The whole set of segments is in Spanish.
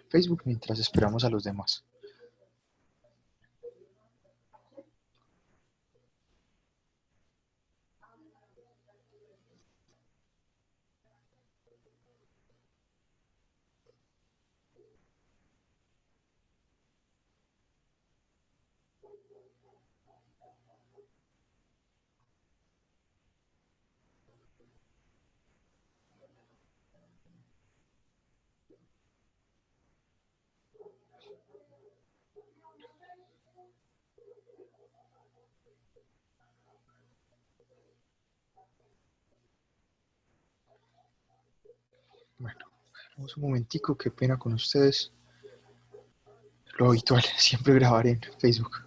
Facebook mientras esperamos a los demás. Bueno, vamos un momentico, qué pena con ustedes. Lo habitual, siempre grabar en Facebook.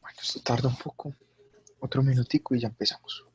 Bueno, esto tarda un poco, otro minutico y ya empezamos.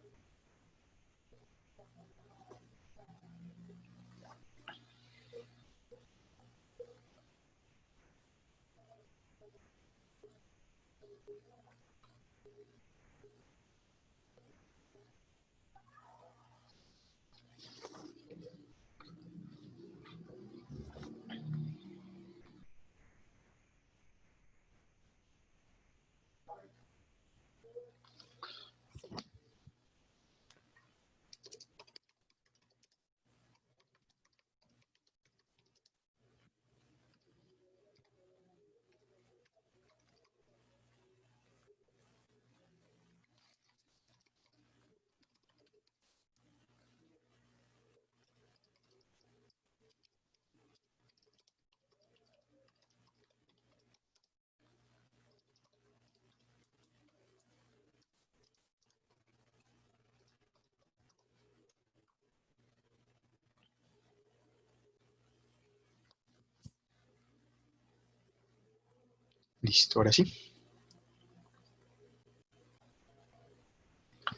Listo, ahora sí.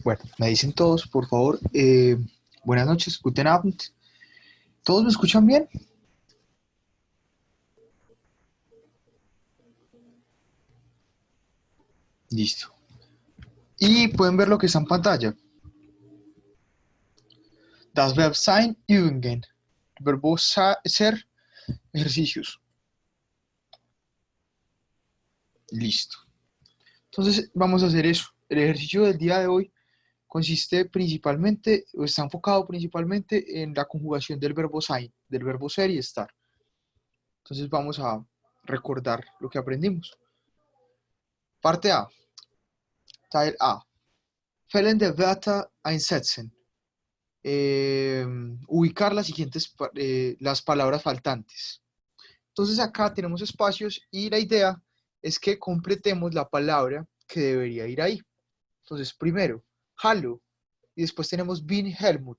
Bueno, me dicen todos, por favor, buenas noches, guten Abend. ¿Todos me escuchan bien? Listo. Y pueden ver lo que está en pantalla. Das Verb sein, Übungen. Verbo ser, ejercicios. Listo. Entonces vamos a hacer eso. El ejercicio del día de hoy consiste principalmente, o está enfocado principalmente en la conjugación del verbo sein, del verbo ser y estar. Entonces vamos a recordar lo que aprendimos. Parte A. Teil A. Fehlende Wörter einsetzen. Ubicar las siguientes las palabras faltantes. Entonces acá tenemos espacios y la idea es que completemos la palabra que debería ir ahí. Entonces primero, Hallo, y después tenemos bin Helmut.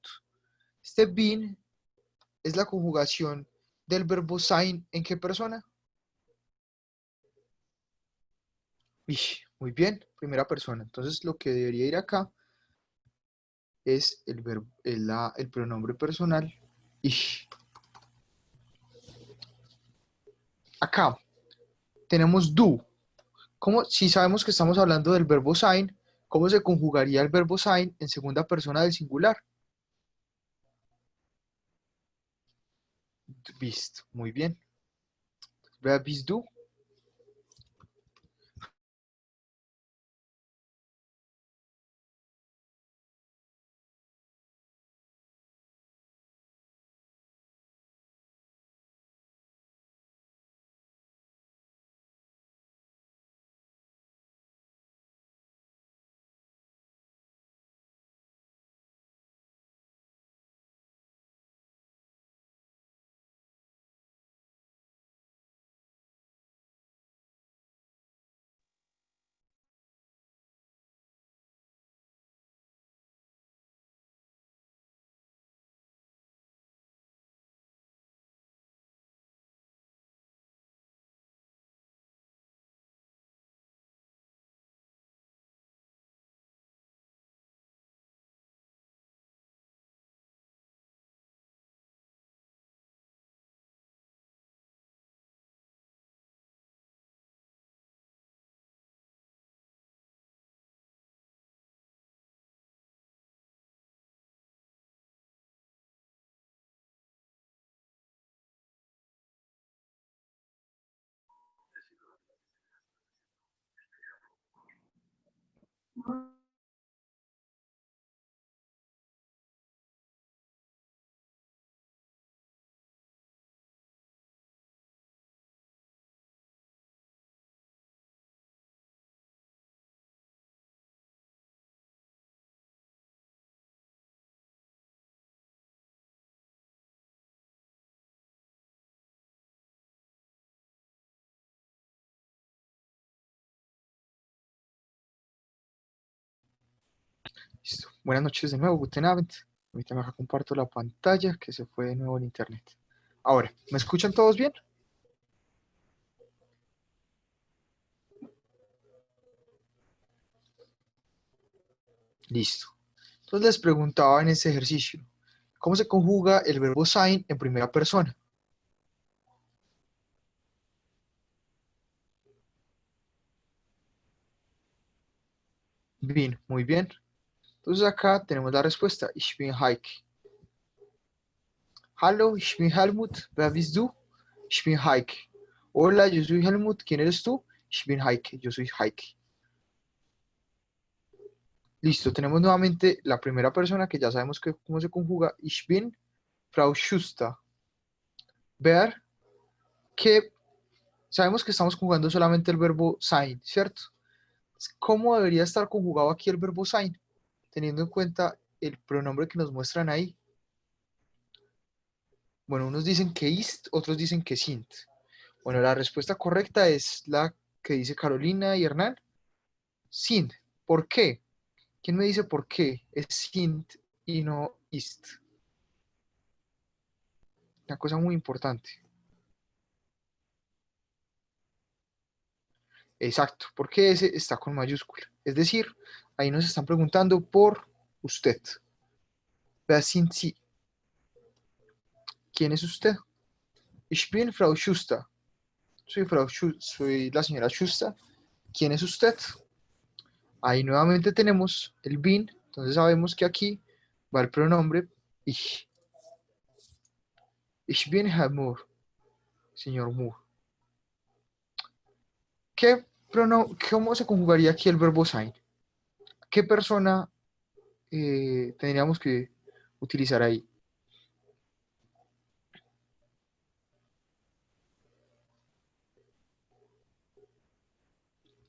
Este bin es la conjugación del verbo sein en qué persona. Muy bien, primera persona. Entonces lo que debería ir acá es el verbo, el pronombre personal ich. Acá tenemos du. ¿Cómo, si sabemos que estamos hablando del verbo sein, cómo se conjugaría el verbo sein en segunda persona del singular? bist. Muy bien. Wer bist du? Listo. Buenas noches de nuevo, Guten Abend. Ahorita me comparto la pantalla que se fue de nuevo en internet. Ahora, ¿me escuchan todos bien? Listo. Entonces les preguntaba en este ejercicio, ¿cómo se conjuga el verbo sein en primera persona? Bien, muy bien. Entonces acá tenemos la respuesta. Ich bin Heike. Hallo, ich bin Helmut. Wer bist du? Ich bin Heike. Hola, yo soy Helmut. ¿Quién eres tú? Ich bin Heike. Yo soy Heike. Listo, tenemos nuevamente la primera persona que ya sabemos cómo se conjuga. Ich bin Frau Schuster. Ver que sabemos que estamos conjugando solamente el verbo sein, ¿cierto? ¿Cómo debería estar conjugado aquí el verbo sein? Teniendo en cuenta el pronombre que nos muestran ahí. Bueno, unos dicen que ist, otros dicen que sind. Bueno, la respuesta correcta es la que dice Carolina y Hernán. Sind. ¿Por qué? ¿Quién me dice por qué es sind y no ist? Una cosa muy importante. Exacto, porque ese está con mayúscula. Es decir, ahí nos están preguntando por usted. Wer sind Sie? ¿Quién es usted? Ich bin Frau Schuster. Soy la señora Schuster. ¿Quién es usted? Ahí nuevamente tenemos el bin, entonces sabemos que aquí va el pronombre ich. Ich bin Herr Moore, señor Moore. ¿Cómo se conjugaría aquí el verbo sein? ¿Qué persona tendríamos que utilizar ahí?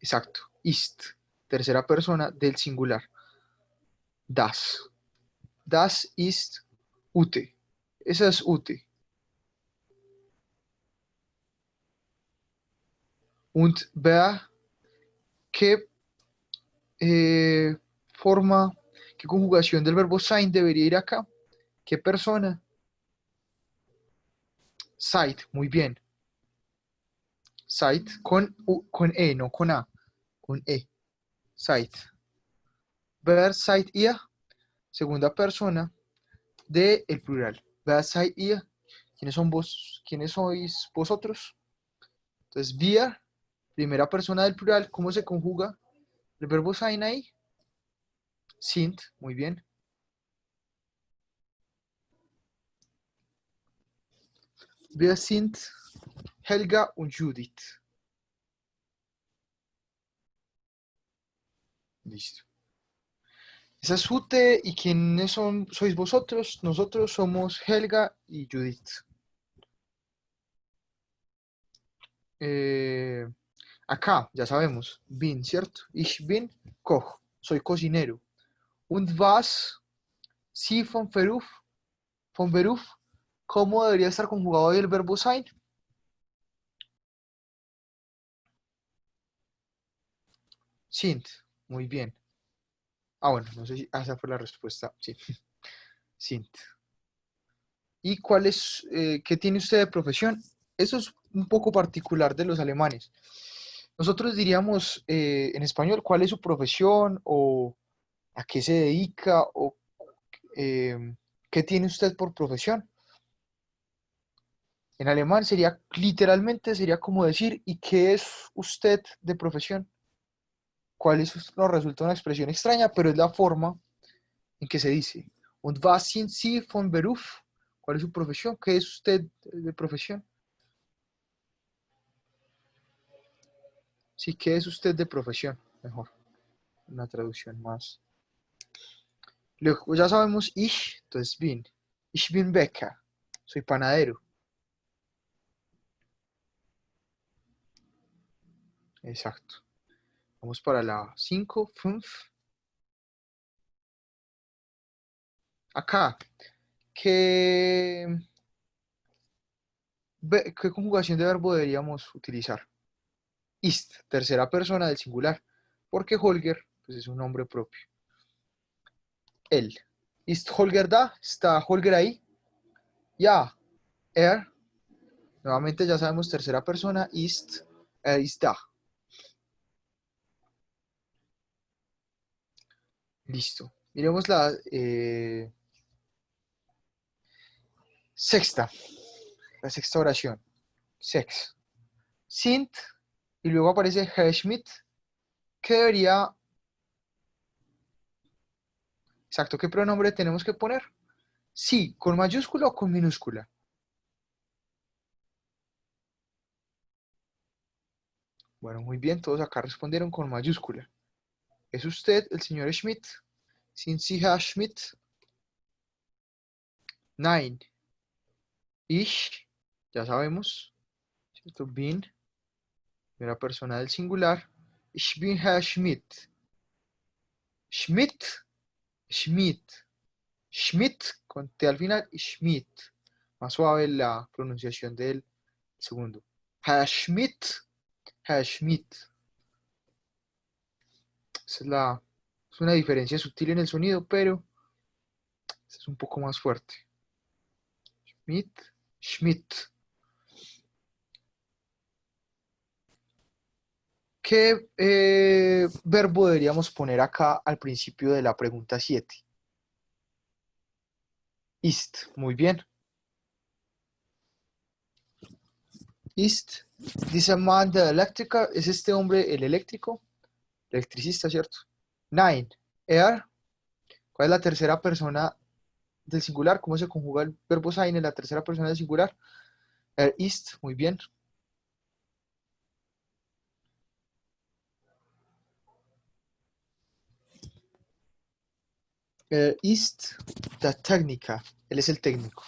Exacto, ist, tercera persona del singular. Das. Das ist Ute. Esa es Ute. Und wer, ¿qué eh, forma, qué conjugación del verbo sein debería ir acá? ¿Qué persona? Seid, muy bien. Seid con E, no con A, con E. Seid. Wer seid ihr? Segunda persona del plural. Wer seid ihr? ¿Quiénes son vos? ¿Quiénes sois vosotros? Entonces, wir, primera persona del plural, ¿cómo se conjuga el verbo sein ahí? Sind, muy bien. Wir sind Helga und Judith. Listo. Esa es Ute, ¿y quiénes sois vosotros? Nosotros somos Helga y Judith. Eh, Acá, ya sabemos, bin, ¿cierto? Ich bin Koch, soy cocinero. Und was, Sie von Beruf, ¿cómo debería estar conjugado hoy el verbo sein? Sind, muy bien. Ah, bueno, no sé si esa fue la respuesta. Sí, sind. ¿Y qué tiene usted de profesión? Eso es un poco particular de los alemanes. Nosotros diríamos en español cuál es su profesión o a qué se dedica o eh, qué tiene usted por profesión. En alemán sería literalmente sería como decir ¿y qué es usted de profesión? ¿Cuál es? Nos resulta una expresión extraña, pero es la forma en que se dice. Und was sind Sie von Beruf? ¿Cuál es su profesión? ¿Qué es usted de profesión? Sí, ¿qué es usted de profesión? Mejor, una traducción más. Luego, ya sabemos ich, entonces bin. Ich bin Bäcker. Soy panadero. Exacto. Vamos para la 5, 5. Acá, ¿qué, ¿qué conjugación de verbo deberíamos utilizar? Ist, tercera persona del singular, porque Holger pues, es un nombre propio. Él. Ist Holger da? ¿Está Holger ahí? Ya. Er. Nuevamente ya sabemos tercera persona. Ist. Er ist da. Listo. Miremos la sexta. La sexta oración. Sex. Sind. Y luego aparece Herr Schmidt. ¿Qué debería... Exacto, ¿qué pronombre tenemos que poner? Sí, ¿con mayúscula o con minúscula? Bueno, muy bien, todos acá respondieron con mayúscula. ¿Es usted el señor Schmidt? Sind Sie Herr Schmidt? Nein. Ich, ya sabemos, ¿cierto? Bin, primera persona del singular. Ich bin Herr Schmidt. Schmidt, Schmidt, Schmidt, con T al final, Schmidt. Más suave la pronunciación del segundo. Herr Schmidt, Herr Schmidt. Esa es una diferencia sutil en el sonido, pero es un poco más fuerte. Schmidt, Schmidt. ¿Qué verbo deberíamos poner acá al principio de la pregunta 7? Ist, muy bien. Ist dieser Mann der Elektriker, ¿es este hombre el eléctrico? Electricista, ¿cierto? Nein. Er, ¿cuál es la tercera persona del singular? ¿Cómo se conjuga el verbo sein en la tercera persona del singular? Er ist, muy bien. Er ist der Techniker, él es el técnico.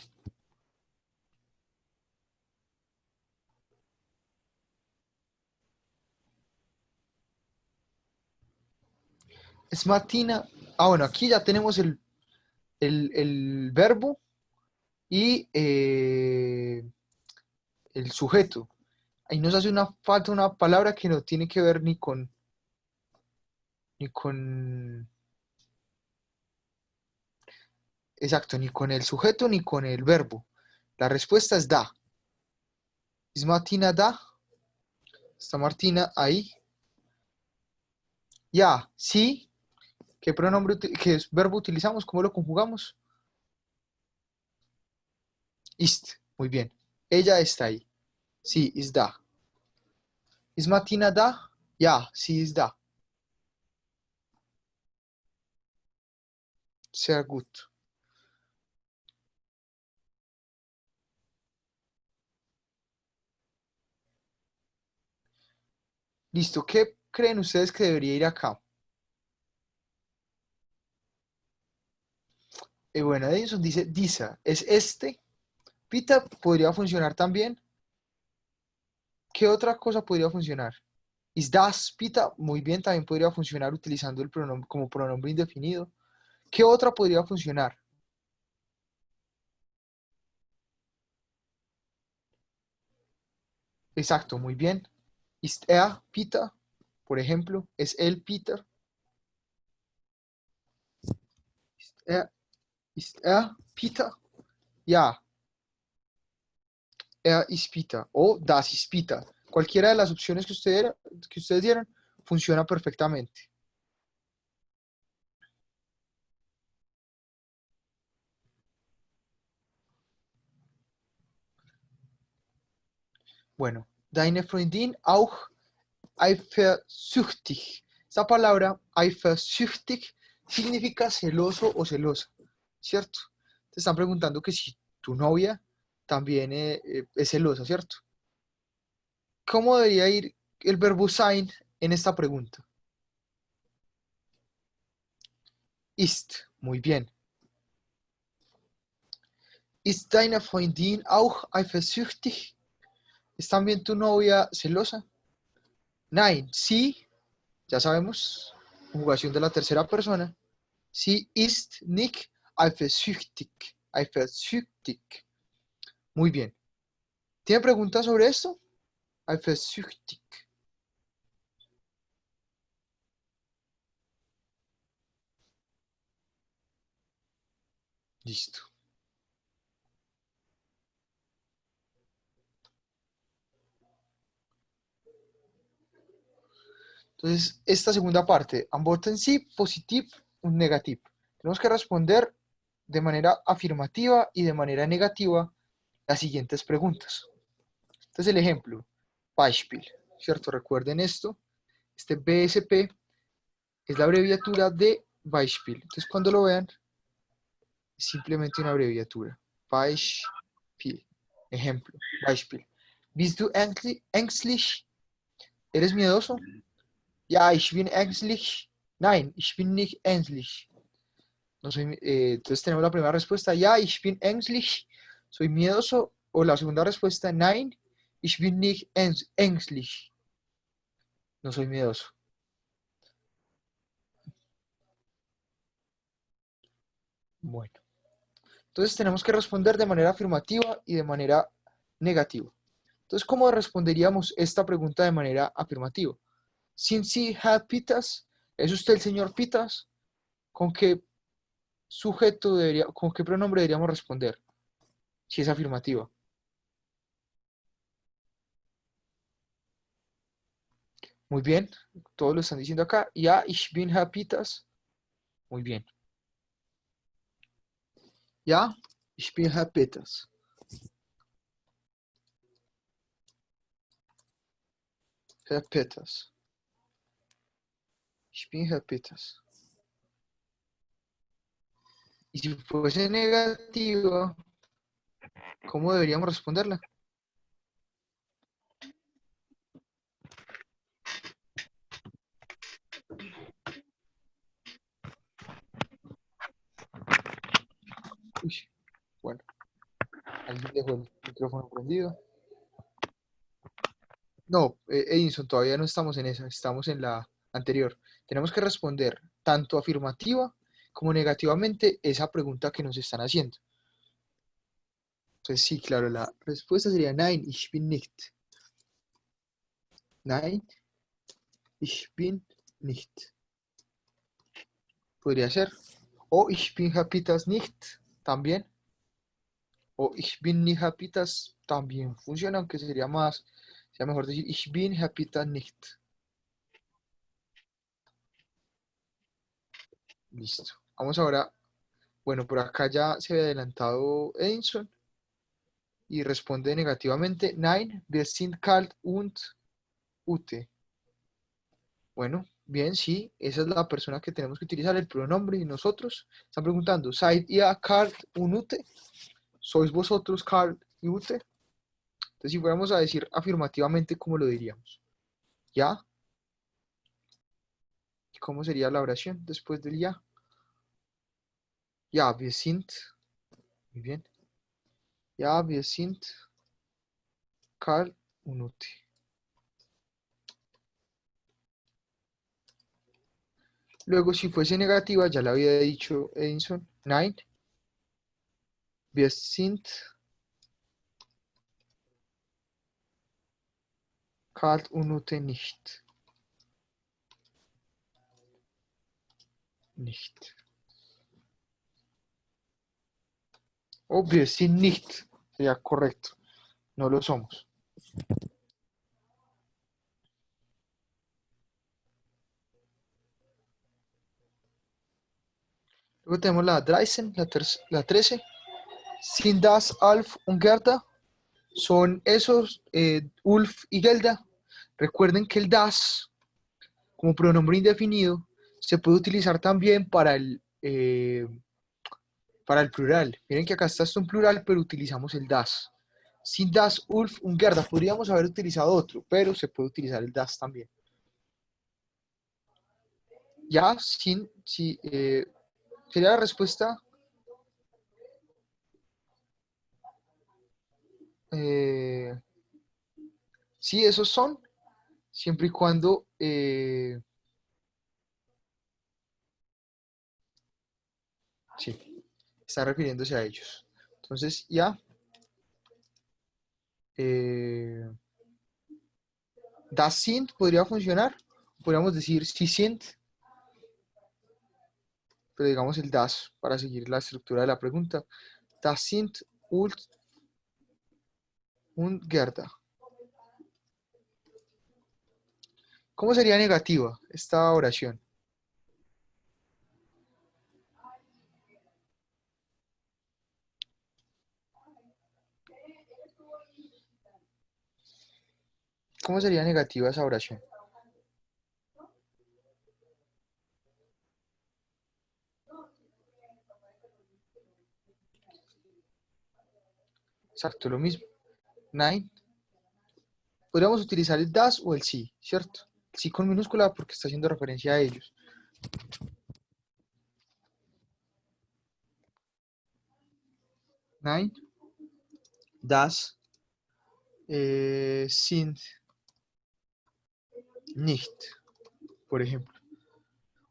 Es matina. Ah, bueno, aquí ya tenemos el verbo y el sujeto. Ahí nos hace una falta una palabra que no tiene que ver ni con, exacto, ni con el sujeto ni con el verbo. La respuesta es da. ¿Es Martina da? ¿Está Martina ahí? Ya, sí. ¿Qué pronombre, qué verbo utilizamos? ¿Cómo lo conjugamos? Ist. Muy bien. Ella está ahí. Sí, ist da. ¿Es Martina da? Ya, sí, ist da. Sehr gut. Listo, ¿qué creen ustedes que debería ir acá? Bueno, Edison dice Disa, es este. Pita podría funcionar también. ¿Qué otra cosa podría funcionar? Is das Pita, muy bien, también podría funcionar utilizando el pronombre como pronombre indefinido. ¿Qué otra podría funcionar? Exacto, muy bien. Ist er Peter, por ejemplo, es él Peter. Er, ist er Peter? Ja, er ist Peter o das ist Peter. Cualquiera de las opciones que ustedes dieron funciona perfectamente. Bueno, deine Freundin auch eifersüchtig. Esta palabra eifersüchtig significa celoso o celosa, ¿cierto? Te están preguntando que si tu novia también es celosa, ¿cierto? ¿Cómo debería ir el verbo sein en esta pregunta? Ist, muy bien. Ist deine Freundin auch eifersüchtig? ¿Es también tu novia celosa? Nein, sí, ya sabemos, conjugación de la tercera persona. Sie ist nicht eifersüchtig. Eifersüchtig. Muy bien. ¿Tiene preguntas sobre esto? Eifersüchtig. Listo. Entonces, esta segunda parte, antworten Sie positiv und negativ. Tenemos que responder de manera afirmativa y de manera negativa las siguientes preguntas. Este es el ejemplo. Beispiel, ¿cierto? Recuerden esto. Este BSP es la abreviatura de Beispiel. Entonces, cuando lo vean, es simplemente una abreviatura. Beispiel. Ejemplo. Beispiel. Bist du ängstlich? ¿Eres miedoso? Ja, ich bin ängstlich. Nein, ich bin nicht ängstlich. No soy, entonces tenemos la primera respuesta. Ja, ich bin ängstlich. Soy miedoso. O la segunda respuesta. Nein, ich bin nicht ängstlich. No soy miedoso. Bueno. Entonces tenemos que responder de manera afirmativa y de manera negativa. Entonces, ¿cómo responderíamos esta pregunta de manera afirmativa? Sind Sie Herr Pitas? ¿Es usted el señor Pitas? ¿Con qué sujeto debería, con qué pronombre deberíamos responder? Si es afirmativa. Muy bien, todos lo están diciendo acá. Ja, ich bin Herr Pitas. Muy bien. Ja, ich bin Herr Peters. Herr Peters. Ich bin Herr Peters. Y si fuese negativa, ¿cómo deberíamos responderla? Uy, bueno, alguien dejó el micrófono prendido. No, Edinson, todavía no estamos en esa, estamos en la anterior. Tenemos que responder tanto afirmativa como negativamente esa pregunta que nos están haciendo. Entonces, sí, claro, la respuesta sería Nein, ich bin nicht. Nein, ich bin nicht. Podría ser. O ich bin Hapitas nicht, también. O ich bin nicht Hapitas, también funciona, aunque sería mejor decir ich bin Hapitas nicht. Listo. Vamos ahora. Bueno, por acá ya se había adelantado Edinson y responde negativamente. Nein, wir sind kalt und ute. Bueno, bien, sí, esa es la persona que tenemos que utilizar, el pronombre, y nosotros. Están preguntando, ¿seid ihr kalt und ute? ¿Sois vosotros kalt y ute? Entonces, si fuéramos a decir afirmativamente, ¿cómo lo diríamos? ¿Ya? ¿Cómo sería la oración después del ya? Ja, wir sind, muy bien. Ja, wir sind Karl und Ute. Luego, si fuese negativa, ya la había dicho Edinson. Nein, wir sind Karl und Ute nicht. Nicht. O wir sind nicht. Sería correcto. No lo somos. Luego tenemos la 13, la 13. Sind das Alf und Gerda? Son esos Ulf y Gelda. Recuerden que el das, como pronombre indefinido, se puede utilizar también para el plural. Miren que acá está esto en plural, pero utilizamos el das. Sind das Ulf und Gerda. Podríamos haber utilizado otro, pero se puede utilizar el das también. Ya, sin, si, sería la respuesta. Sí, esos son, siempre y cuando sí, está refiriéndose a ellos. Entonces, ya, das sind podría funcionar. Podríamos decir si sind, pero digamos el das para seguir la estructura de la pregunta. Das sind Ulf und Gerda. ¿Cómo sería negativa esta oración? ¿Cómo sería negativa esa oración? Exacto, lo mismo. Nein. Podríamos utilizar el das o el sí, ¿cierto? El sí con minúscula porque está haciendo referencia a ellos. Nein. Das sind nicht, por ejemplo.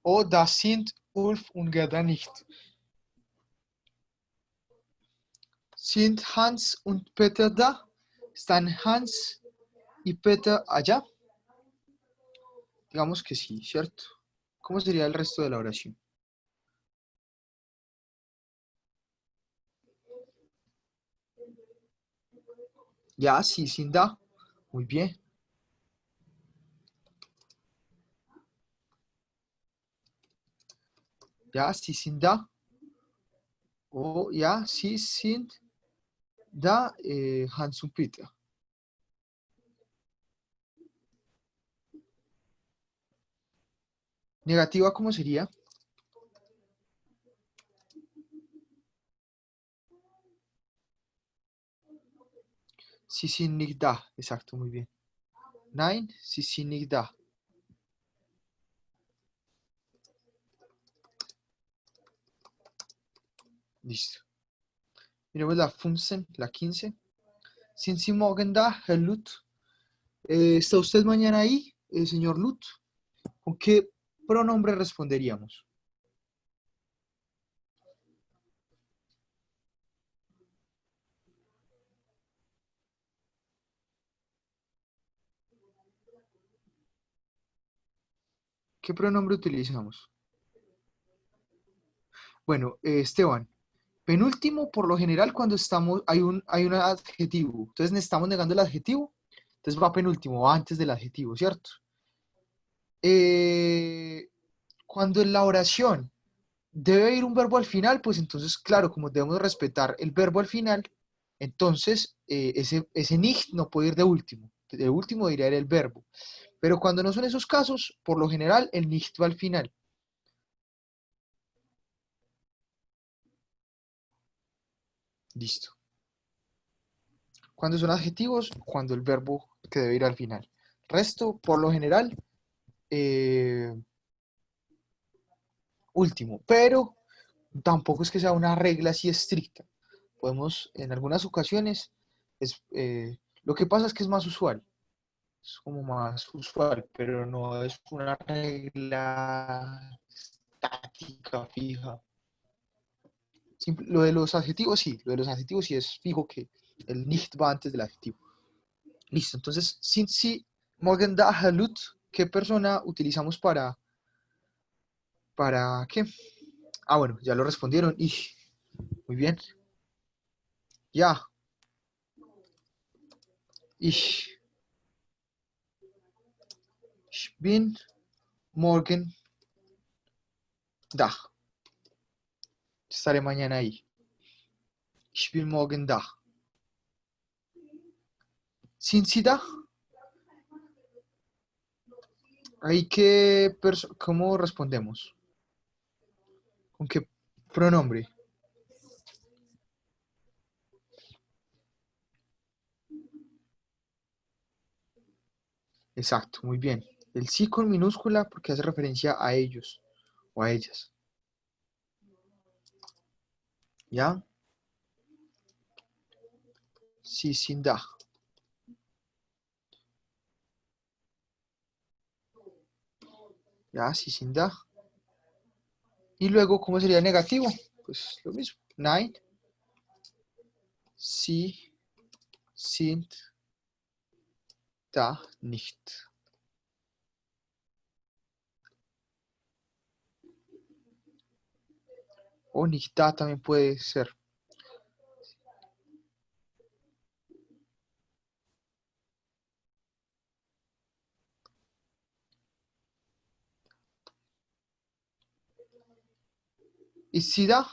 O das sind Ulf und Gerda nicht. Sind Hans und Peter da? ¿Están Hans y Peter allá? Digamos que sí, ¿cierto? ¿Cómo sería el resto de la oración? Ya, sí, sin da. Muy bien. Ya, sí, sin da. O ya, sí, sind da Hans und Peter. Negativa, ¿cómo sería? Sí, sin nicht da. Exacto, muy bien. Nein, sí, sin nicht da. Listo. Miremos la 15, la 15. Sind Sie morgen da, Herr Lut? ¿Está usted mañana ahí, señor Lut? ¿Con qué pronombre responderíamos? ¿Qué pronombre utilizamos? Bueno, Esteban, penúltimo por lo general cuando hay un adjetivo. Entonces estamos negando el adjetivo, entonces va penúltimo, va antes del adjetivo, ¿cierto? Cuando en la oración debe ir un verbo al final, pues entonces, claro, como debemos respetar el verbo al final, entonces ese nicht no puede ir de último diría el verbo. Pero cuando no son esos casos, por lo general el nicht va al final. Listo. Cuando son adjetivos, cuando el verbo que debe ir al final. Resto, por lo general, eh, último, pero tampoco es que sea una regla así estricta. Podemos, en algunas ocasiones, lo que pasa es que es más usual, es como más usual, pero no es una regla estática, fija. Lo de los adjetivos sí, lo de los adjetivos sí es fijo que el nicht va antes del adjetivo. Listo, entonces, sin si morgen da halut, ¿qué persona utilizamos para qué? Ah, bueno, ya lo respondieron. Y muy bien. Ya. Ich, ich bin morgen da. Estaré mañana ahí. Ich bin morgen da. Sin si da, ahí ¿cómo respondemos? ¿Con qué pronombre? Exacto, muy bien. El sí con minúscula porque hace referencia a ellos o a ellas. ¿Ya? Sí, sin da. ¿Ya? Sí, sin da. Y luego, ¿cómo sería el negativo? Pues lo mismo. Nein, sí, sind, da, nicht. O nicht da también puede ser. ¿Y si da?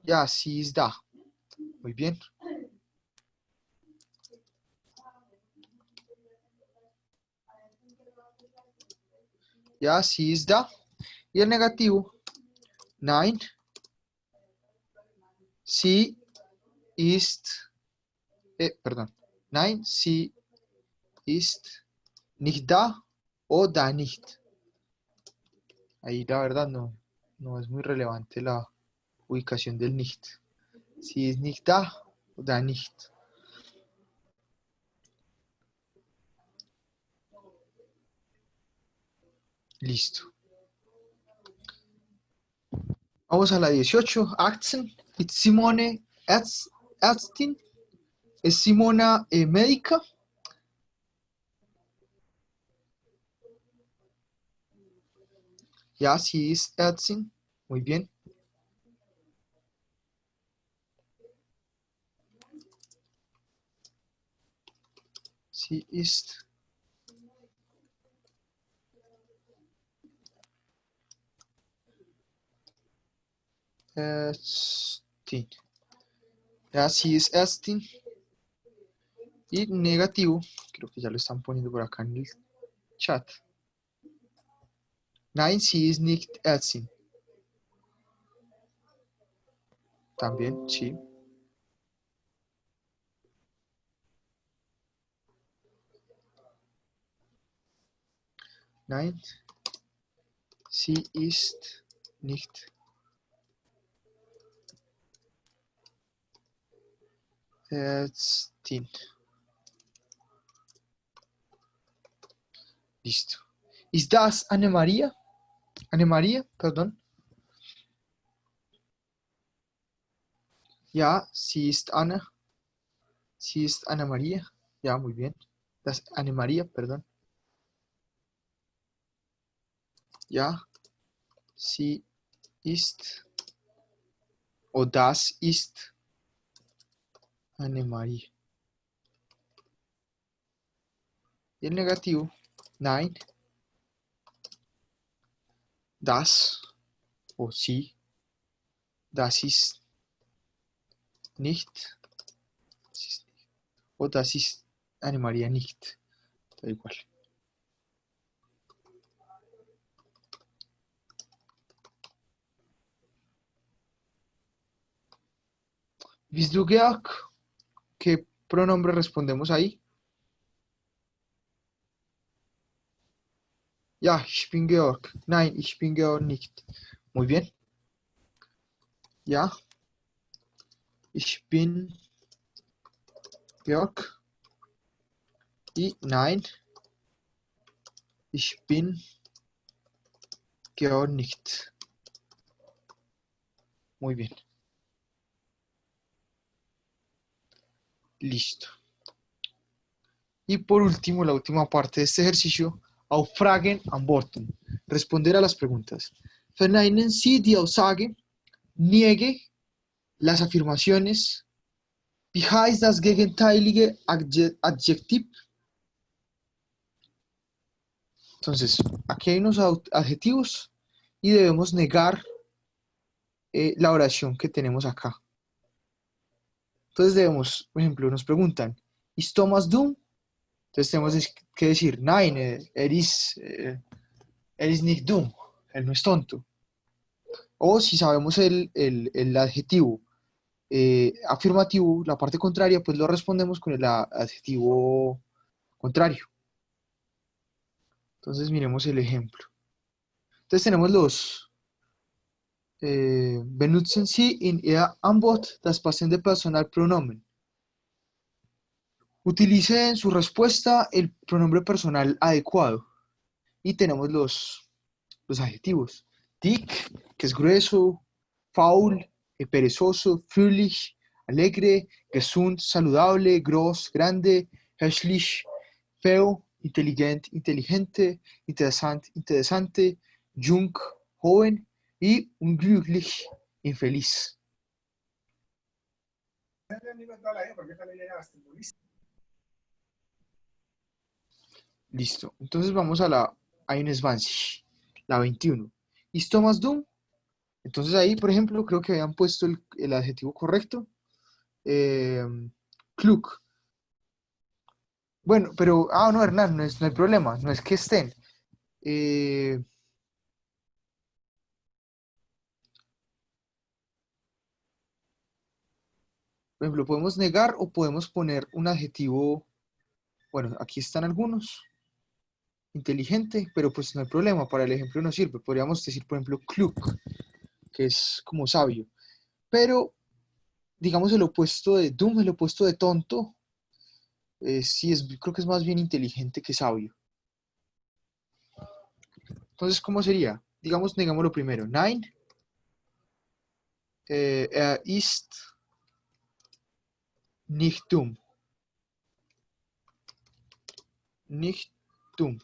Ya, sí es da. Muy bien. Ya, sí es da. Y el negativo, nein, sí ist, perdón, nein, sí ist nicht da o da nicht. Ahí la verdad no es muy relevante la ubicación del nicht. Si es nicht da o da nicht. Listo. Vamos a la 18. Aktien. It's Simone Ärztin. ¿Es Simona médica? Ya, sí es Ärztin. Muy bien. Sí ist Ärztin. Ya, sí es Ärztin. Y negativo, creo que ya lo están poniendo por acá en el chat. Nein, sie ist nicht Ärztin. También, sí. Nein, sie ist nicht Ärztin. Listo. ¿Ist das Anne María? Anne María, perdón. Ja, sie ist Anne. Sie ist Anna María. Ja, muy bien. Das Anne María, perdón. Ja, sie ist o das ist Anne María. Y el negativo, nein, das o sí, das ist nicht, o das ist Anne María nicht. Da igual. Bist du Georg? ¿Qué pronombre respondemos ahí? Ja, ich bin Georg. Nein, ich bin Georg nicht. Muy bien. Ja, ich bin Georg. Y nein, ich bin Georg nicht. Muy bien. Listo. Y por último, la última parte de este ejercicio, auf Fragen antworten. Responder a las preguntas. Verneinen Sie die Aussage, niegue las afirmaciones. Wie heißt das gegenteilige Adjektiv? Entonces, aquí hay unos adjetivos y debemos negar la oración que tenemos acá. Entonces debemos, por ejemplo, nos preguntan, ¿Ist Thomas dumm? Entonces tenemos que decir, nein, er ist nicht dumm, él no es tonto. O si sabemos el adjetivo afirmativo, la parte contraria, pues lo respondemos con el adjetivo contrario. Entonces miremos el ejemplo. Entonces tenemos los benutzen Sie in Ihr Antwort das passende Personalpronomen. Utilice en su respuesta el pronombre personal adecuado. Y tenemos los adjetivos. Dick, que es grueso, faul, perezoso, fröhlich, alegre, gesund, saludable, gross, grande, hässlich, feo, inteligente, interesante, jung, joven, y unglücklich, infeliz. Listo. Entonces vamos a la 21, la 21. ¿Ist Thomas dumm? Entonces ahí, por ejemplo, creo que habían puesto el adjetivo correcto. Klug. Bueno, pero, no, Hernán, no hay problema, no es que estén. Eh, por ejemplo, podemos negar o podemos poner un adjetivo, bueno, aquí están algunos. Inteligente, pero pues no hay problema, para el ejemplo no sirve. Podríamos decir, por ejemplo, klug, que es como sabio. Pero, digamos, el opuesto de dumb, el opuesto de tonto, sí, creo que es más bien inteligente que sabio. Entonces, ¿cómo sería? Digamos, negámoslo primero. Nein, ist nicht dumm. Nicht dumm.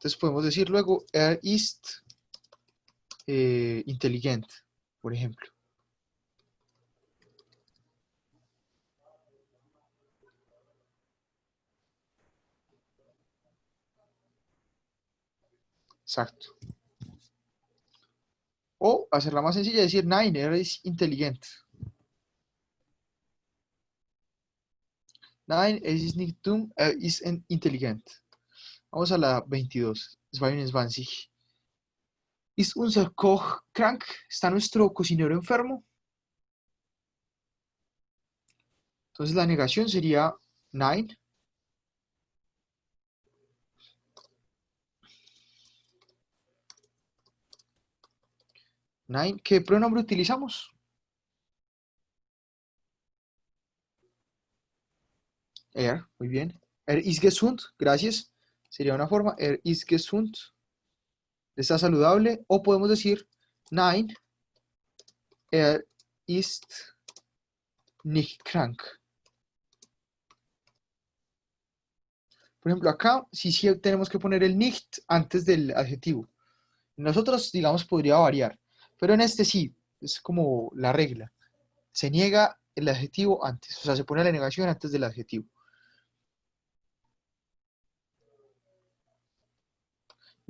Entonces podemos decir luego, ist intelligent, por ejemplo. Exacto. O hacerla más sencilla, decir, nein, ist intelligent. Nein, ist nicht dumm, ist intelligent. Vamos a la 22. 22. ¿Ist unser Koch krank? ¿Está nuestro cocinero enfermo? Entonces la negación sería nein. Nein. ¿Qué pronombre utilizamos? Er, muy bien. Er ist gesund, gracias. Sería una forma, er ist gesund. Está saludable. O podemos decir, nein, er ist nicht krank. Por ejemplo, acá sí tenemos que poner el nicht antes del adjetivo. Nosotros, digamos, podría variar. Pero en este sí, es como la regla. Se niega el adjetivo antes. O sea, se pone la negación antes del adjetivo.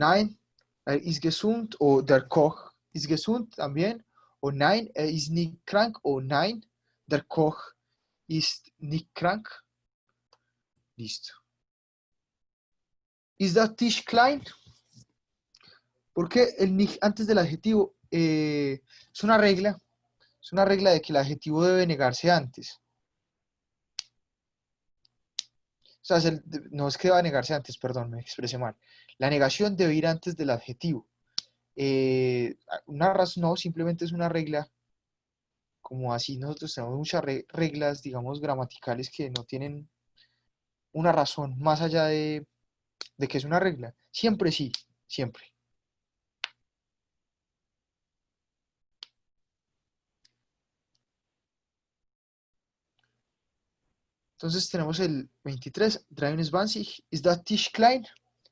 Nein, er ist gesund. O der Koch ist gesund también. O nein, er ist nicht krank. O nein, der Koch ist nicht krank. Listo. ¿Ist der Tisch klein? Porque el nicht antes del adjetivo es una regla. Es una regla de que el adjetivo debe negarse antes. sea, no es que deba negarse antes, perdón, me expresé mal. La negación debe ir antes del adjetivo. Una razón, no, simplemente es una regla, como así nosotros tenemos muchas reglas, digamos, gramaticales que no tienen una razón más allá de que es una regla. Siempre sí, siempre. Entonces tenemos el 23, 23, ist das Tisch klein?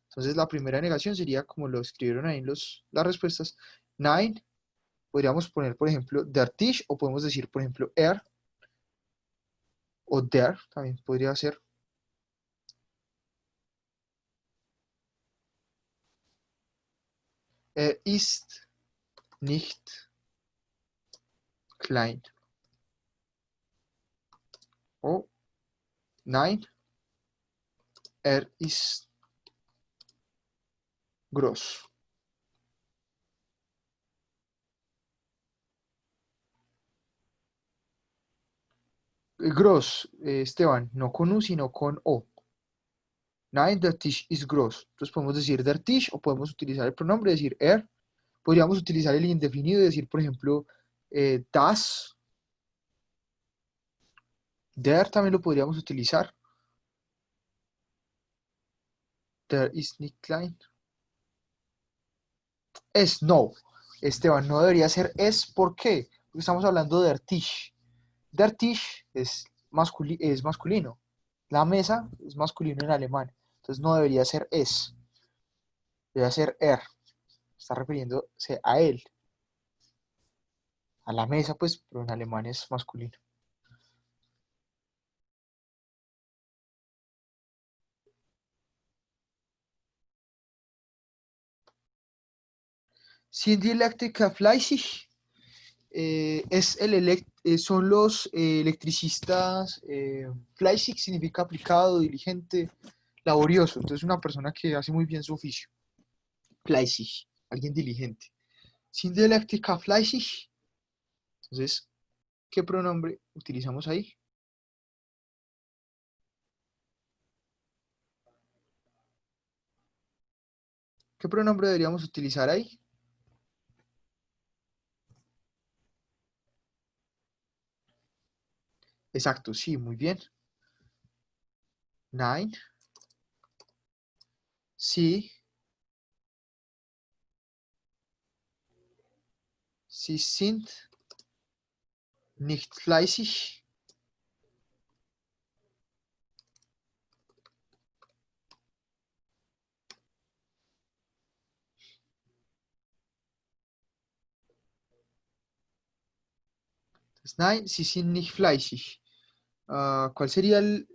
Entonces la primera negación sería como lo escribieron ahí en las respuestas. Nein, podríamos poner, por ejemplo, der Tisch, o podemos decir, por ejemplo, o der, también podría ser. Ist nicht klein. O nein, ist groß. Groß, Esteban, no con U, sino con O. Nein, der Tisch ist groß. Entonces podemos decir der Tisch o podemos utilizar el pronombre, decir Podríamos utilizar el indefinido y decir, por ejemplo, das. Der también lo podríamos utilizar. Der ist nicht klein. Es no. Esteban, no debería ser es. ¿Por qué? Porque estamos hablando de der Tisch. Der Tisch es masculino. La mesa es masculino en alemán. Entonces no debería ser es. Debería ser Está refiriéndose a él. A la mesa, pues, pero en alemán es masculino. Sind die Elektriker fleißig? Son los electricistas. Fleißig significa aplicado, diligente, laborioso. Entonces, una persona que hace muy bien su oficio. Fleißig, alguien diligente. Sind die Elektriker fleißig? Entonces, ¿qué pronombre utilizamos ahí? ¿Qué pronombre deberíamos utilizar ahí? Exacto, sí, muy bien. Nein. Sí. Sie sind nicht fleißig. Nein, sie sind nicht fleißig. ¿Cuál sería el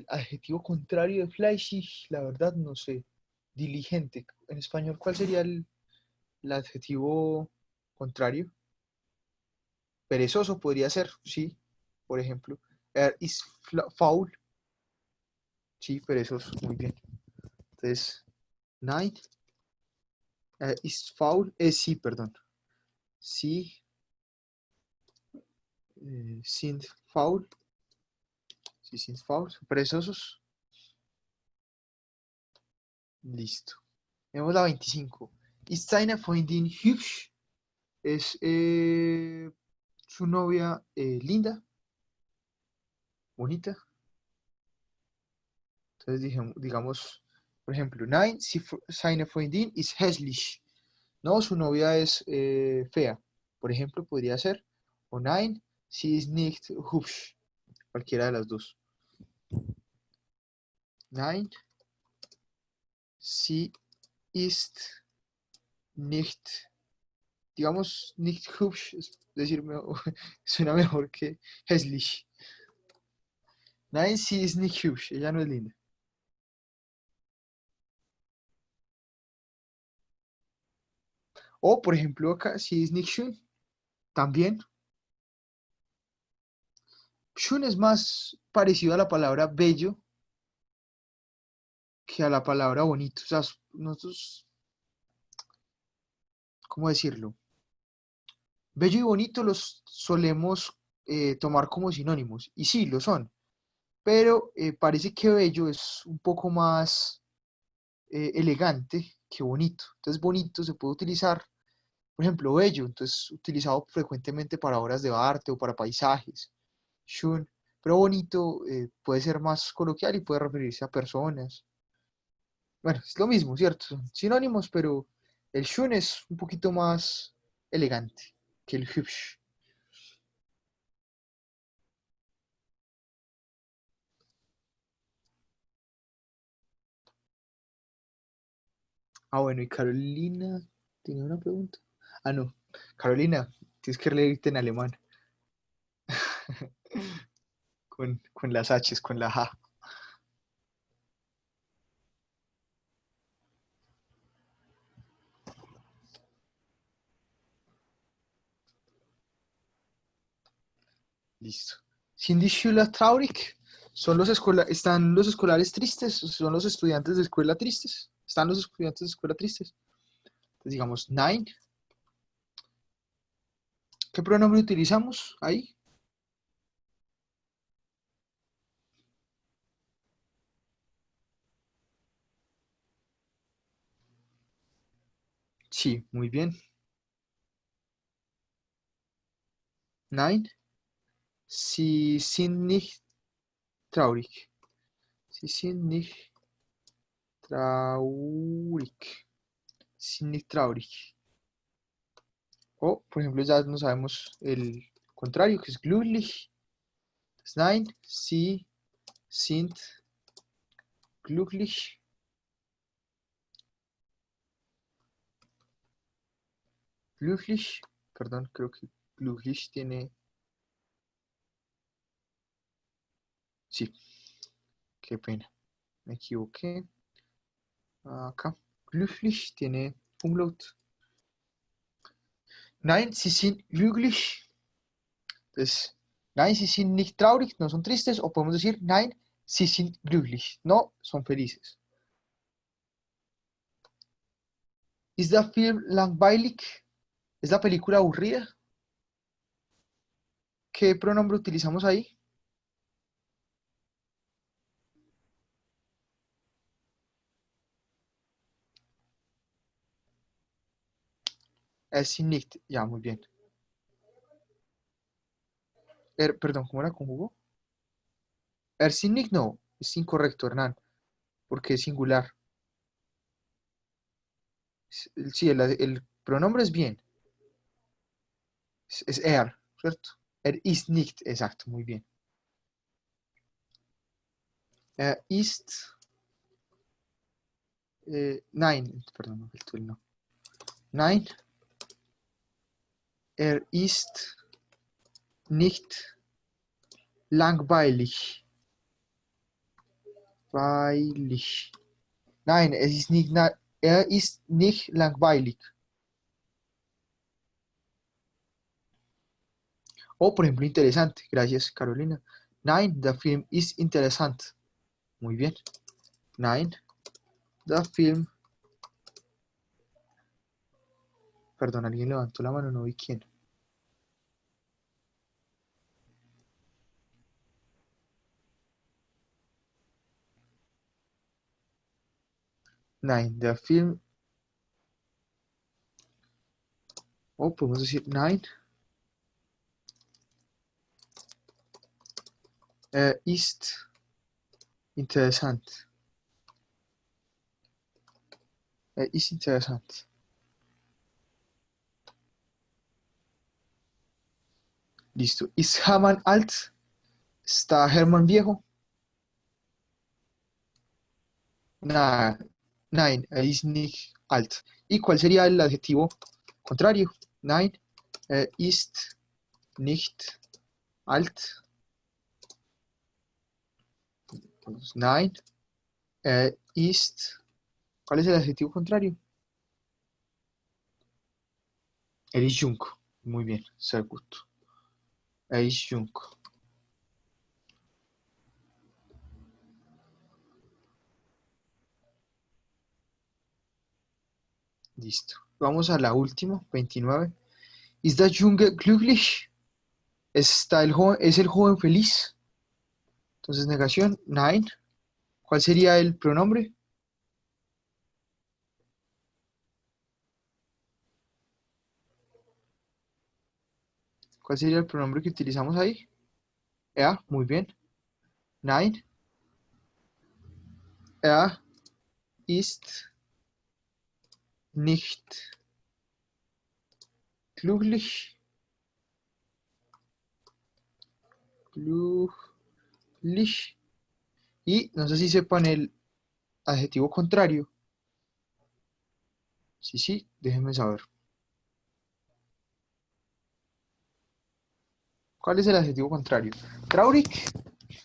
adjetivo contrario de fleißig? La verdad no sé. Diligente. En español, ¿cuál sería el adjetivo contrario? Perezoso podría ser, sí. Por ejemplo, is faul. Sí, perezoso, muy bien. Entonces, nein, is faul, sí, perdón. Sí, sind faul. Sí, sind faul, perezosos. Listo. Vemos la 25. Ist seine Freundin hübsch? Es su novia linda, bonita. Entonces digamos, por ejemplo, nein, seine Freundin ist hässlich. No, su novia es fea. Por ejemplo, podría ser. O nein, sie ist nicht hübsch. Cualquiera de las dos. Nein, sie ist nicht, digamos, nicht hübsch, es decir, suena mejor que hässlich. Nein, sie ist nicht hübsch, ella no es linda. O, por ejemplo, acá, sie ist nicht schön, también. Schön es más parecido a la palabra bello que a la palabra bonito. O sea, nosotros, ¿cómo decirlo? Bello y bonito los solemos tomar como sinónimos. Y sí, lo son. Pero parece que bello es un poco más elegante que bonito. Entonces bonito se puede utilizar, por ejemplo, bello, entonces utilizado frecuentemente para obras de arte o para paisajes. Shun, pero bonito puede ser más coloquial y puede referirse a personas. Bueno, es lo mismo, ¿cierto? Son sinónimos, pero el shun es un poquito más elegante que el hübsch. Ah, bueno, y Carolina tenía una pregunta. Ah, no. Carolina, tienes que leerte en alemán. Con las H's, con la J. Listo. Sind die Schüler traurig? ¿Están los escolares tristes? ¿Son los estudiantes de escuela tristes? ¿Están los estudiantes de escuela tristes? Entonces digamos, nein. ¿Qué pronombre utilizamos ahí? Sí, muy bien. Nein, sie sind nicht traurig. Sie sind nicht traurig. Sie sind nicht traurig. O, por ejemplo, ya no sabemos el contrario, que es glücklich. Nein, sie sind glücklich. Glücklich, perdón, creo que glücklich tiene. Sí, qué pena, me equivoqué. Acá, glücklich tiene umlaut. Nein, sie sind glücklich. Entonces, nein, sie sind nicht traurig, no son tristes. O podemos decir, nein, sie sind glücklich. No, son felices. ¿Ist der Film langweilig? ¿Es la película aburrida? ¿Qué pronombre utilizamos ahí? Es sind nicht. Ya, muy bien. Perdón, ¿cómo la conjugó? Sind nicht, no. Es incorrecto, Hernán, porque es singular. Sí, el pronombre es bien. Es er, ¿cierto? Ist nicht, exacto, muy bien. Ist, nein, perdón, no faltó el no. Nein, ist nicht langweilig. Weilig. Nein, er ist nicht langweilig. O, por ejemplo, interesante. Gracias, Carolina. Nein, der Film ist interessant. Muy bien. Nein, der Film. Perdón, alguien levantó la mano, no vi quién. Nein, der Film. O podemos decir nein. Ist interessant. Ist interessant. Listo. Ist Hermann alt? ¿Está Hermann viejo? Nada. Nein, er ist nicht alt. ¿Y cuál sería el adjetivo contrario? Nein, er ist nicht alt. Entonces, nein, er ist. ¿Cuál es el adjetivo contrario? Er ist jung. Muy bien, sehr gut. Er ist jung. Listo. Vamos a la última, 29. Ist das Junge glücklich? Está es el joven feliz. Entonces, negación, nine. ¿Cuál sería el pronombre? ¿Cuál sería el pronombre que utilizamos ahí? Muy bien. Nine. Er ist nicht glücklich. Glücklich. Y no sé si sepan el adjetivo contrario. Sí, sí, déjenme saber. ¿Cuál es el adjetivo contrario? Traurig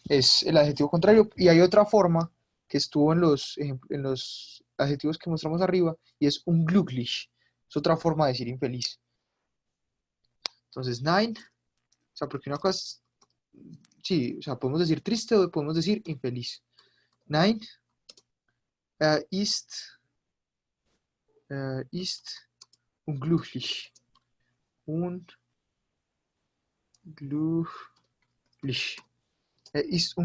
es el adjetivo contrario y hay otra forma que estuvo en los adjetivos que mostramos arriba y es unglücklich. Es otra forma de decir infeliz. Entonces, nine, o sea, porque una cosa es, sí, o sea, podemos decir triste o podemos decir infeliz. Nine, ist, ist unglücklich. Unglücklich. Ist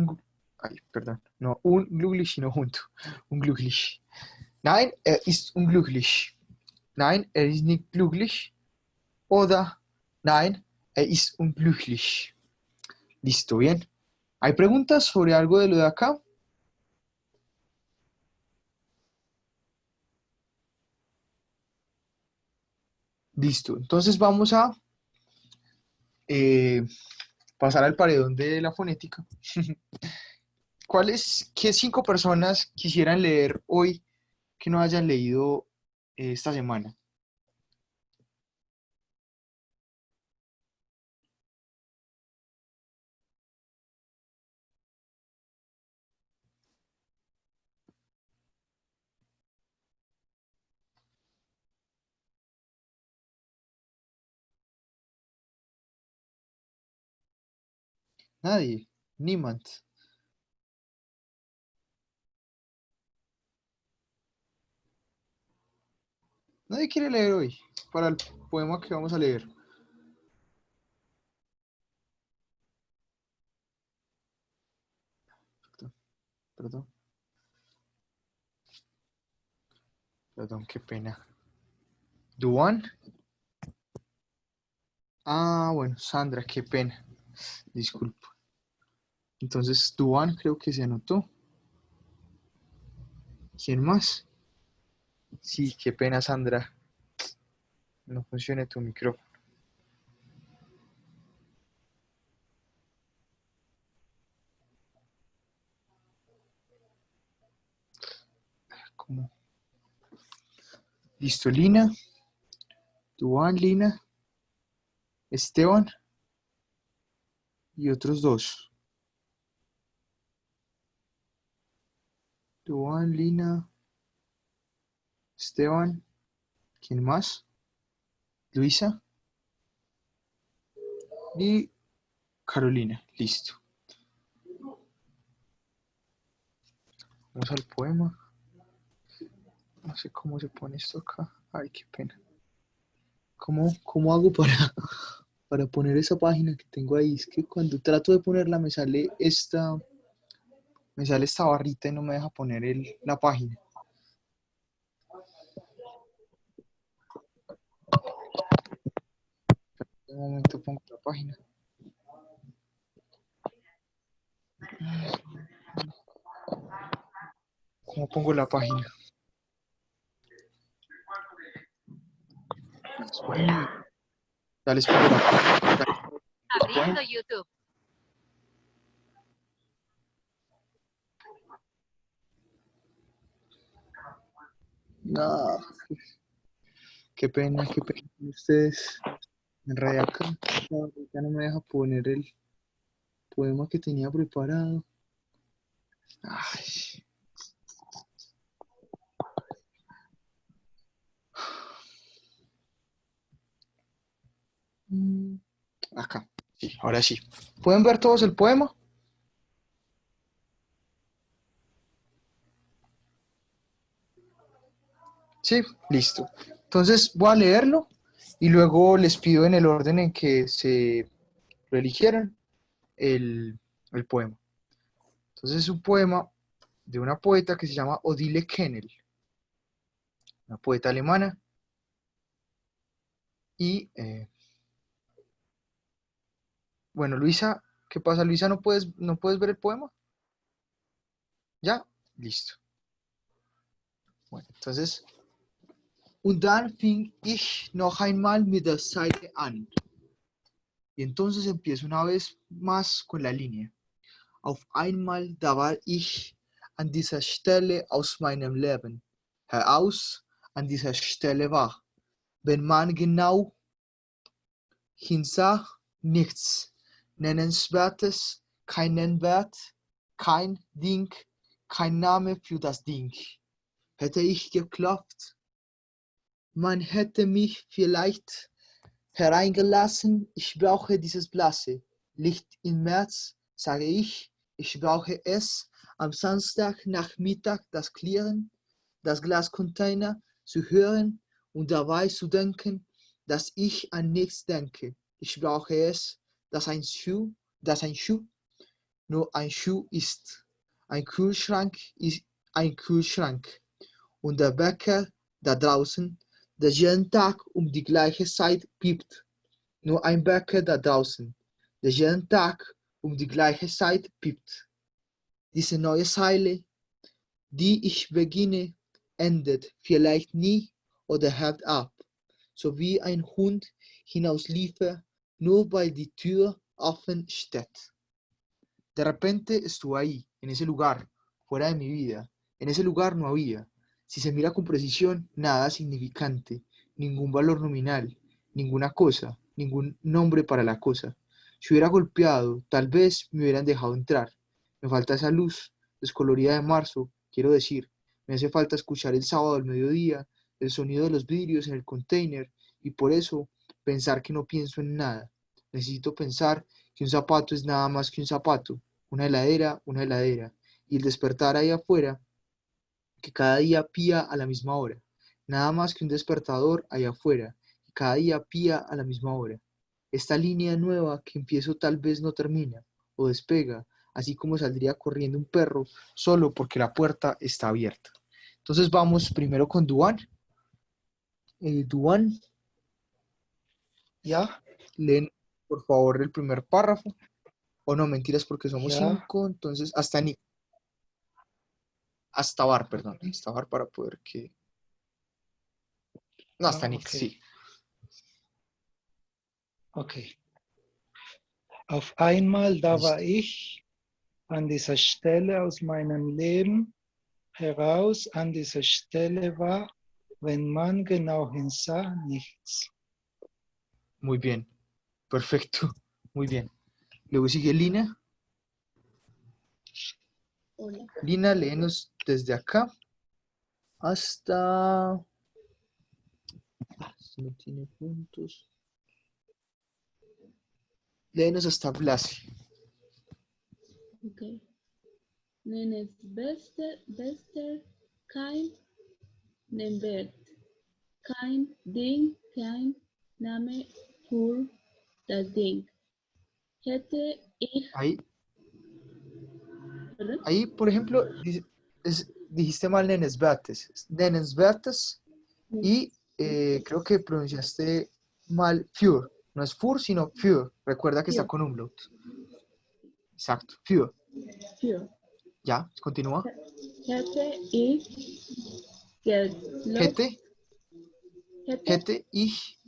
ay, perdón, no, unglücklich, no junto. Unglücklich. Nein, ist unglücklich. Nein, ist nicht glücklich. Oder nein, ist unglücklich. Listo, bien. ¿Hay preguntas sobre algo de lo de acá? Listo. Entonces vamos a eh, pasar al paredón de la fonética. ¿Qué 5 personas quisieran leer hoy que no hayan leído esta semana? Nadie. Niemand. Nadie quiere leer hoy para el poema que vamos a leer. Perdón, perdón, perdón, qué pena. ¿Duan? Ah, bueno, Sandra, qué pena. Disculpa. Entonces, Duan creo que se anotó. ¿Quién más? Sí, qué pena, Sandra. No funciona tu micrófono. ¿Cómo? Listo, Lina. Duan, Lina, Esteban y otros dos. Duan, Lina, Esteban. ¿Quién más? Luisa y Carolina. Listo. Vamos al poema. No sé cómo se pone esto acá. Ay, qué pena. ¿Cómo hago para poner esa página que tengo ahí? Es que cuando trato de ponerla me sale esta barrita y no me deja poner la página. En un momento pongo la página. ¿Cómo pongo la página? Ya les pongo la página. Abriendo YouTube. No, qué pena con ustedes. En realidad acá ya no me deja poner el poema que tenía preparado. Ay. Acá, sí, ahora sí. ¿Pueden ver todos el poema? Sí, listo. Entonces voy a leerlo y luego les pido en el orden en que lo eligieron, el poema. Entonces es un poema de una poeta que se llama Odile Kennel, una poeta alemana. Y bueno, Luisa, ¿qué pasa, Luisa? ¿No puedes ver el poema? ¿Ya? Listo. Bueno, entonces, und dann fing ich noch einmal mit der Seite an. Y entonces empiezo una vez más con la línea. Auf einmal, da war ich an dieser Stelle aus meinem Leben heraus, an dieser Stelle war, wenn man genau hinsah, nichts Nennenswertes, kein Nennwert, kein Ding, kein Name für das Ding. Hätte ich geklopft, man hätte mich vielleicht hereingelassen. Ich brauche dieses blasse Licht im März, sage ich. Ich brauche es am Samstagnachmittag, das Klirren, das Glascontainer zu hören und dabei zu denken, dass ich an nichts denke. Ich brauche es, dass ein Schuh nur ein Schuh ist. Ein Kühlschrank ist ein Kühlschrank. Und der Bäcker da draußen, der jeden Tag um die gleiche Zeit piept. Nur ein Bäcker da draußen, der jeden Tag um die gleiche Zeit piept. Diese neue Zeile, die ich beginne, endet vielleicht nie oder hört ab. So wie ein Hund hinausliefe, nur weil die Tür offen steht. De repente estuve ahí, en ese lugar, fuera de mi vida. En ese lugar no había, si se mira con precisión, nada significante, ningún valor nominal, ninguna cosa, ningún nombre para la cosa. Si hubiera golpeado, tal vez me hubieran dejado entrar. Me falta esa luz descolorida de marzo, quiero decir. Me hace falta escuchar el sábado al mediodía, el sonido de los vidrios en el container, y por eso pensar que no pienso en nada. Necesito pensar que un zapato es nada más que un zapato, una heladera, y el despertar ahí afuera, que cada día pía a la misma hora, nada más que un despertador allá afuera, que cada día pía a la misma hora. Esta línea nueva que empiezo tal vez no termina, o despega, así como saldría corriendo un perro solo porque la puerta está abierta. Entonces vamos primero con Duan. Duan, ya, leen por favor el primer párrafo. O no, mentiras porque somos Ya. 5, entonces hasta bar, perdón, hasta bar para poder que... No, hasta Nick, Okay. sí. Okay. Auf einmal, da Listo. war ich an dieser Stelle aus meinem Leben heraus, an dieser Stelle war, wenn man genau hinsah, nichts. Muy bien, perfecto, muy bien. Luego sigue Lina. Hola. Lina, léenos desde acá hasta... Esto no tiene puntos. Léenos hasta Blasi. Okay. Nenes bester, kein Nennwert, kein Ding, kein Name für das Ding. Hätte ich, ¿perdón? Ahí, por ejemplo, dijiste mal Nenenswertes y creo que pronunciaste mal Für. No es Fur, sino Für. Recuerda que está Für. con umlaut. Exacto, Für. Für. Ya, continúa. Hätte ich geglaubt, Hätte ich,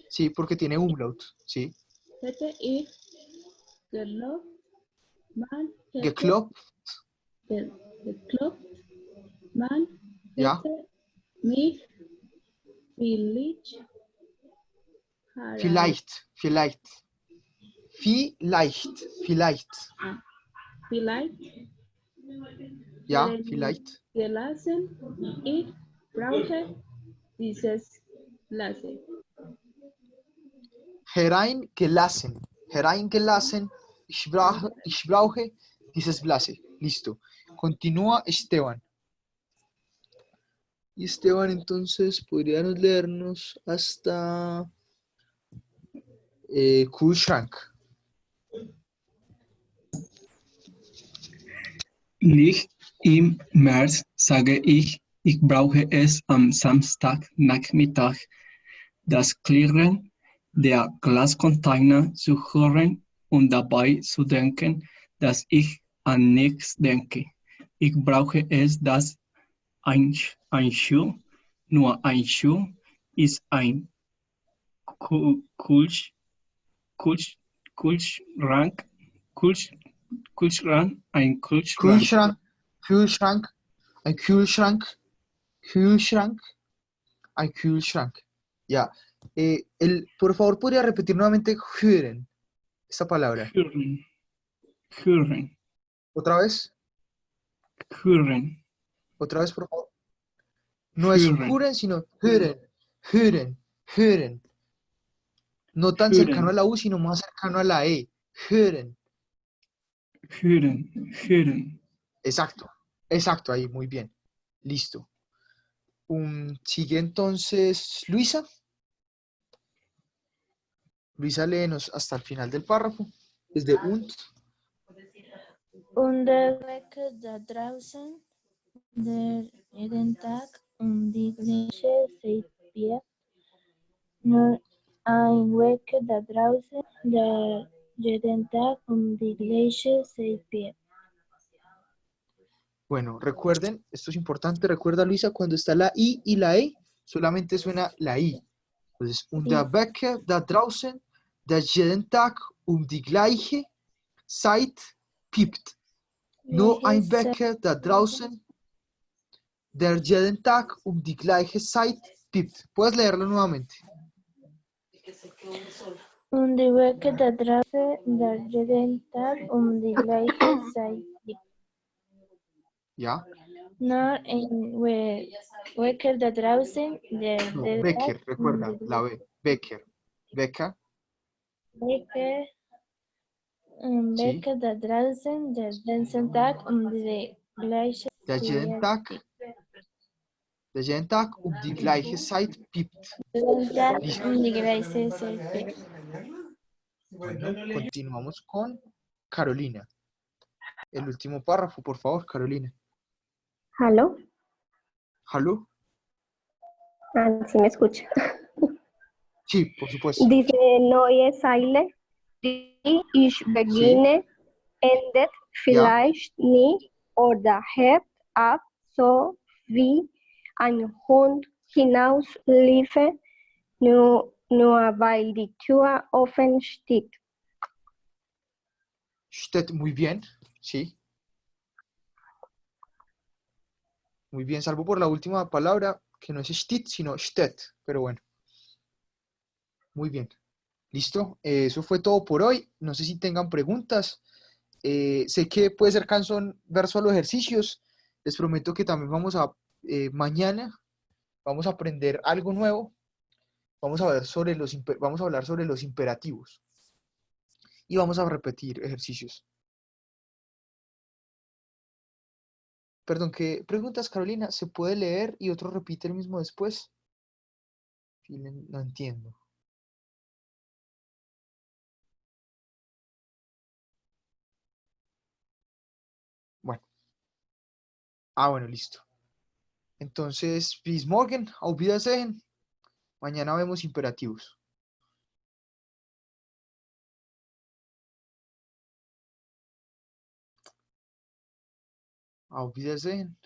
sí, porque tiene umlaut, sí. hätte ich geglaubt, man hätte Geklopft, geglaubt, man ja. hätte mich Vielleicht. Vielleicht. Ja, vielleicht. Gelassen. Ich brauche dieses Lasse. Hereingelassen. Ich brauche dieses Blase. Listo. Continúa Esteban. Y Esteban, entonces, podríamos leernos hasta Kühlschrank. Nicht im März sage ich brauche es am Samstagnachmittag, das Klirren der Glascontainer zu hören und dabei zu denken, dass ich an nichts denke. Ich brauche es, dass ein Schuh, nur ein Schuh, ist ein Kühlschrank, ein Kühlschrank. Kühlschrank, Kühlschrank, ein Kühlschrank, Kühlschrank, ein Kühlschrank. Ya. Por favor, ¿podría repetir nuevamente hören? Esta palabra. Hören. ¿Otra vez? Hören. ¿Otra vez, por favor? No es Hören. hören, sino hören, hören, hören. No tan Hören. cercano a la U, sino más cercano a la E. Hören. Hören. Hören. Exacto, exacto, ahí, muy bien. Listo. Sigue entonces Luisa. Luisa, léenos hasta el final del párrafo. Desde und. Unterwege da draußen, der jeden Tag die gleiche Zeit wird. Nur ein Weg da draußen, der jeden Tag die gleiche Zeit wird. Bueno, recuerden, esto es importante, recuerda Luisa, cuando está la I y la E, solamente suena la I. Entonces, Unterwege da draußen, der jeden Tag die gleiche Zeit piept. No ein Wecker da draußen, der jeden Tag die gleiche Zeit piept. Puedes leerlo nuevamente. Und die Wege da draußen, der jeden Tag die gleiche Zeit gibt. ¿Ya? Nur ein Wecker da draußen, der No, jeden Becker, Tag recuerda, la B. Becker. Becker, Wecker, sí. Wecker da draußen, der ganzen Tag die gleiche Der jeden Tag, die gleiche Zeit piept. Listo. die gleiche Zeit gibt. Bueno, continuamos con Carolina. El último párrafo, por favor, Carolina. ¿Aló? ¿Aló? ¿Sí me escucha? Sí, por supuesto. Dice Neue Zeile. Ich beginne, endet vielleicht nie oder hört ab, so wie ein Hund hinausliefe, nur weil die Tür offen steht. Steht muy bien, sí. Muy bien, salvo por la última palabra, que no es steht, sino steht, pero bueno. Muy bien. Listo, eso fue todo por hoy. No sé si tengan preguntas. Sé que puede ser cansón ver solo ejercicios. Les prometo que también mañana vamos a aprender algo nuevo. Vamos a hablar sobre los imperativos. Y vamos a repetir ejercicios. Perdón, ¿qué preguntas, Carolina? ¿Se puede leer y otro repite el mismo después? No entiendo. Bueno. Bueno, listo. Entonces, bis morgen, auf Wiedersehen. Mañana vemos imperativos. Auf Wiedersehen.